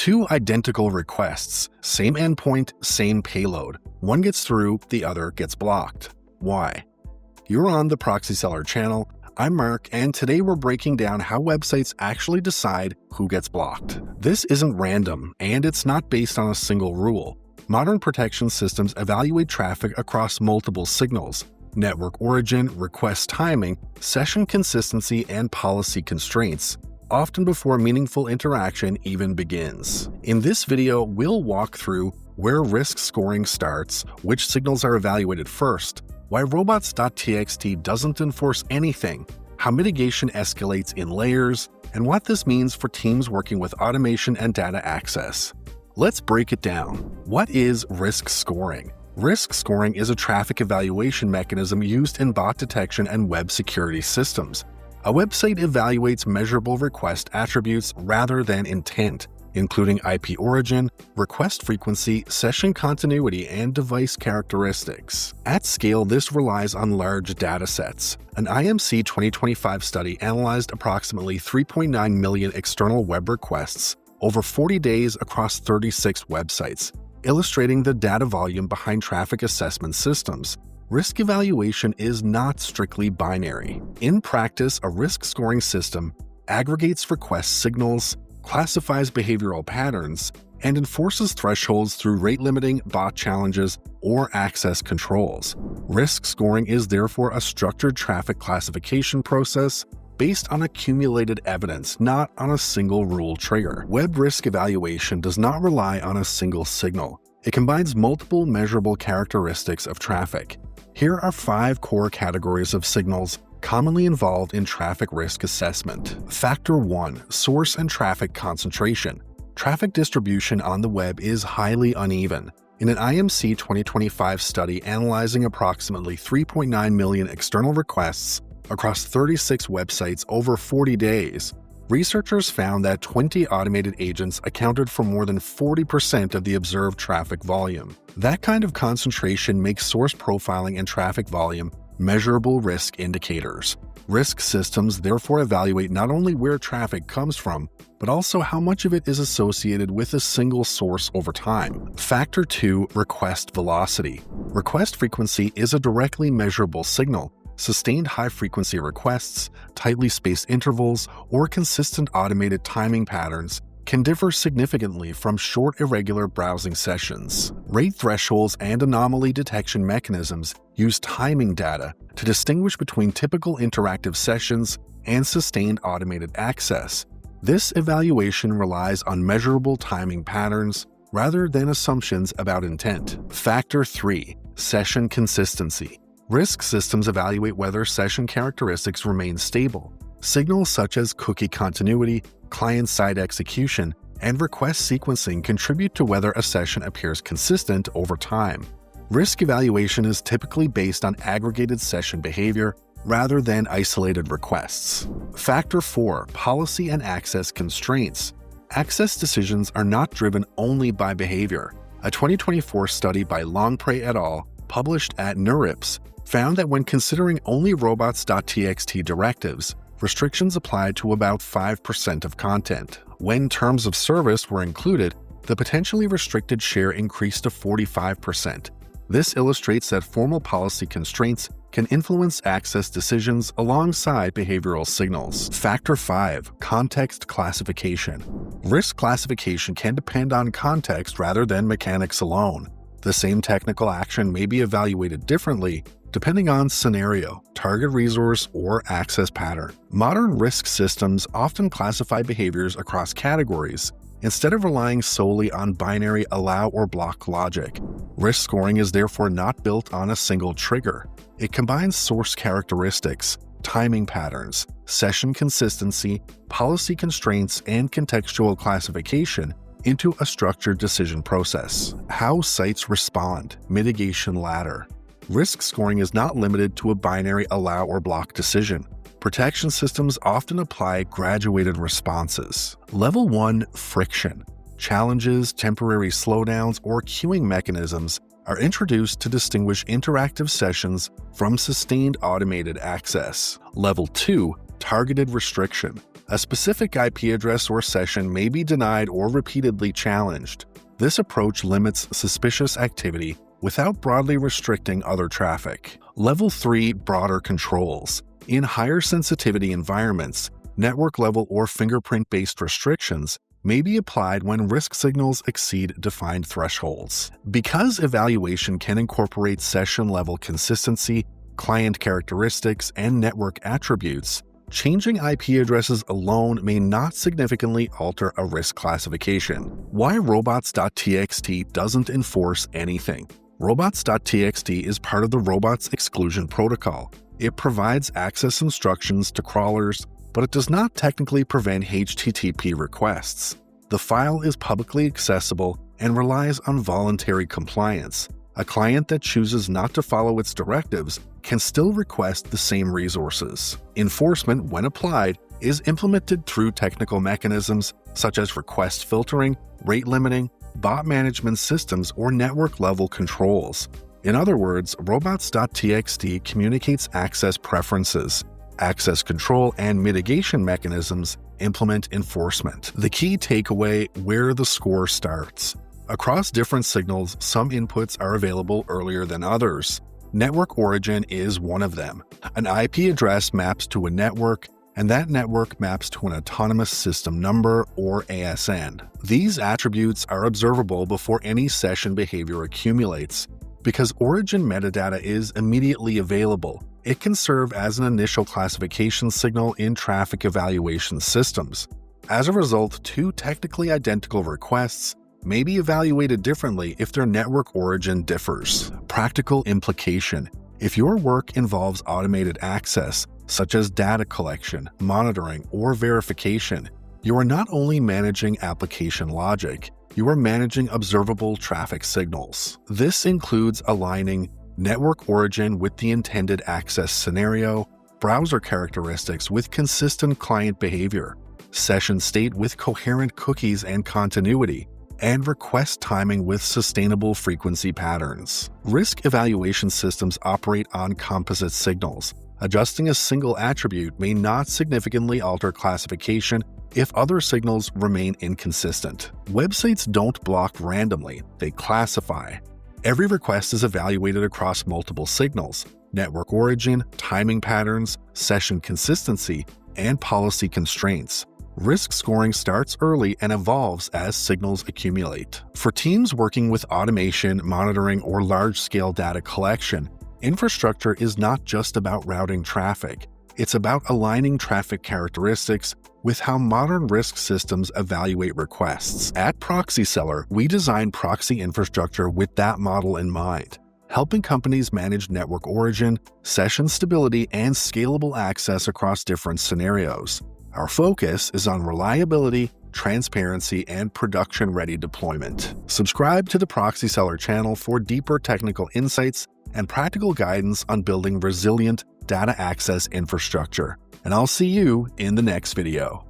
Two identical requests, same endpoint, same payload. One gets through, the other gets blocked. Why? You're on the Proxy-Seller channel. I'm Mark, and today we're breaking down how websites actually decide who gets blocked. This isn't random, and it's not based on a single rule. Modern protection systems evaluate traffic across multiple signals: network origin, request timing, session consistency, and policy constraints, often before meaningful interaction even begins. In this video, we'll walk through where risk scoring starts, which signals are evaluated first, why robots.txt doesn't enforce anything, how mitigation escalates in layers, and what this means for teams working with automation and data access. Let's break it down. What is risk scoring? Risk scoring is a traffic evaluation mechanism used in bot detection and web security systems. A website evaluates measurable request attributes rather than intent, including IP origin, request frequency, session continuity, and device characteristics. At scale, this relies on large datasets. An IMC 2025 study analyzed approximately 3.9 million external web requests over 40 days across 36 websites, illustrating the data volume behind traffic assessment systems. Risk evaluation is not strictly binary. In practice, a risk scoring system aggregates request signals, classifies behavioral patterns, and enforces thresholds through rate limiting, bot challenges, or access controls. Risk scoring is therefore a structured traffic classification process based on accumulated evidence, not on a single rule trigger. Web risk evaluation does not rely on a single signal. It combines multiple measurable characteristics of traffic. Here are 5 core categories of signals commonly involved in traffic risk assessment. Factor 1: source and traffic concentration. Traffic distribution on the web is highly uneven. In an IMC 2025 study analyzing approximately 3.9 million external requests across 36 websites over 40 days, researchers found that 20 automated agents accounted for more than 40% of the observed traffic volume. That kind of concentration makes source profiling and traffic volume measurable risk indicators. Risk systems therefore evaluate not only where traffic comes from, but also how much of it is associated with a single source over time. Factor 2: request velocity. Request frequency is a directly measurable signal. Sustained high-frequency requests, tightly spaced intervals, or consistent automated timing patterns can differ significantly from short, irregular browsing sessions. Rate thresholds and anomaly detection mechanisms use timing data to distinguish between typical interactive sessions and sustained automated access. This evaluation relies on measurable timing patterns rather than assumptions about intent. Factor 3: session consistency. Risk systems evaluate whether session characteristics remain stable. Signals such as cookie continuity, client-side execution, and request sequencing contribute to whether a session appears consistent over time. Risk evaluation is typically based on aggregated session behavior rather than isolated requests. Factor 4: policy and access constraints. Access decisions are not driven only by behavior. A 2024 study by Longpre et al., published at NeurIPS, found that when considering only robots.txt directives, restrictions applied to about 5% of content. When terms of service were included, the potentially restricted share increased to 45%. This illustrates that formal policy constraints can influence access decisions alongside behavioral signals. Factor 5: context classification. Risk classification can depend on context rather than mechanics alone. The same technical action may be evaluated differently depending on scenario, target resource, or access pattern. Modern risk systems often classify behaviors across categories instead of relying solely on binary allow or block logic. Risk scoring is therefore not built on a single trigger. It combines source characteristics, timing patterns, session consistency, policy constraints, and contextual classification into a structured decision process. How sites respond. Mitigation ladder. Risk scoring is not limited to a binary allow or block decision. Protection systems often apply graduated responses. Level 1: friction. Challenges, temporary slowdowns, or queuing mechanisms are introduced to distinguish interactive sessions from sustained automated access. Level 2: targeted restriction. A specific IP address or session may be denied or repeatedly challenged. This approach limits suspicious activity without broadly restricting other traffic. Level 3 Broader controls. In higher sensitivity environments, network-level or fingerprint-based restrictions may be applied when risk signals exceed defined thresholds. Because evaluation can incorporate session-level consistency, client characteristics, and network attributes, changing IP addresses alone may not significantly alter a risk classification. Why robots.txt doesn't enforce anything. Robots.txt is part of the robots exclusion protocol. It provides access instructions to crawlers, but it does not technically prevent HTTP requests. The file is publicly accessible and relies on voluntary compliance. A client that chooses not to follow its directives can still request the same resources. Enforcement, when applied, is implemented through technical mechanisms such as request filtering, rate limiting, bot management systems, or network-level controls. In other words, robots.txt communicates access preferences. Access control and mitigation mechanisms implement enforcement. The key takeaway: where the score starts. Across different signals, some inputs are available earlier than others. Network origin is one of them. An IP address maps to a network, and that network maps to an autonomous system number, or ASN. These attributes are observable before any session behavior accumulates. Because origin metadata is immediately available, it can serve as an initial classification signal in traffic evaluation systems. As a result, two technically identical requests may be evaluated differently if their network origin differs. Practical implication: if your work involves automated access, such as data collection, monitoring, or verification, you are not only managing application logic, you are managing observable traffic signals. This includes aligning network origin with the intended access scenario, browser characteristics with consistent client behavior, session state with coherent cookies and continuity, and request timing with sustainable frequency patterns. Risk evaluation systems operate on composite signals. Adjusting a single attribute may not significantly alter classification if other signals remain inconsistent. Websites don't block randomly, they classify. Every request is evaluated across multiple signals: network origin, timing patterns, session consistency, and policy constraints. Risk scoring starts early and evolves as signals accumulate. For teams working with automation, monitoring, or large-scale data collection, infrastructure is not just about routing traffic. It's about aligning traffic characteristics with how modern risk systems evaluate requests. At Proxy-Seller, we design proxy infrastructure with that model in mind, helping companies manage network origin, session stability, and scalable access across different scenarios. Our focus is on reliability, transparency, and production-ready deployment. Subscribe to the Proxy-Seller channel for deeper technical insights and practical guidance on building resilient data access infrastructure. And I'll see you in the next video.